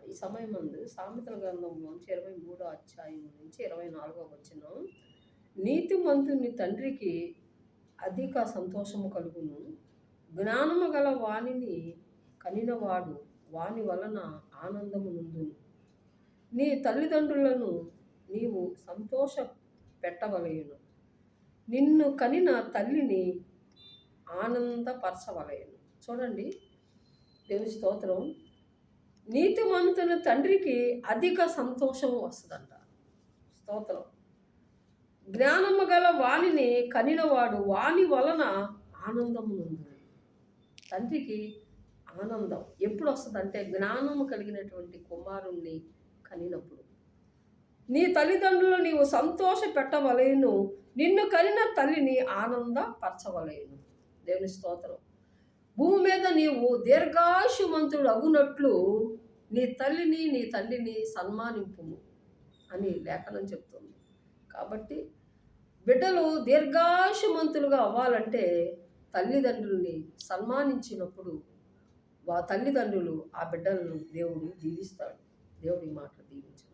ఈ సమయం ముందు సామెతల గ్రంథంలోంచి 23 అధ్యాయం నుంచి 24 వచనం, నీతిమంతుని తండ్రికి అధిక సంతోషము కలుగును, జ్ఞానము గల వానిని కనినవాడు వాని వలన ఆనందము నుండును. నీ తల్లిదండ్రులను నీవు సంతోష పెట్టవలెను, నిన్ను కనిన తల్లిని ఆనందపరచవలెను. చూడండి, దేవుని స్తోత్రం. నీతిమంతుని తండ్రికి అధిక సంతోషం వస్తుందంట. స్తోత్రం. జ్ఞానము గల వాణిని కనినవాడు వాని వలన ఆనందము నుండును. తండ్రికి ఆనందం ఎప్పుడు వస్తుందంటే జ్ఞానము కలిగినటువంటి కుమారుణ్ణి కనినప్పుడు. నీ తల్లిదండ్రులు నీవు సంతోష పెట్టవలేను, నిన్ను కనిన తల్లిని ఆనందపరచవలేను. దేవుని స్తోత్రం. భూమి మీద నీవు దీర్ఘాయుష్మంతుడు అగునట్లు నీ తల్లిని నీ తండ్రిని సన్మానింపుము అని లేఖనం చెప్తుంది. కాబట్టి బిడ్డలు దీర్ఘాయుష్మంతులుగా అవ్వాలంటే తల్లిదండ్రుల్ని సన్మానించినప్పుడు తల్లిదండ్రులు ఆ బిడ్డలను దేవుడు దీవిస్తాడు. దేవుడి మాట దీవించు.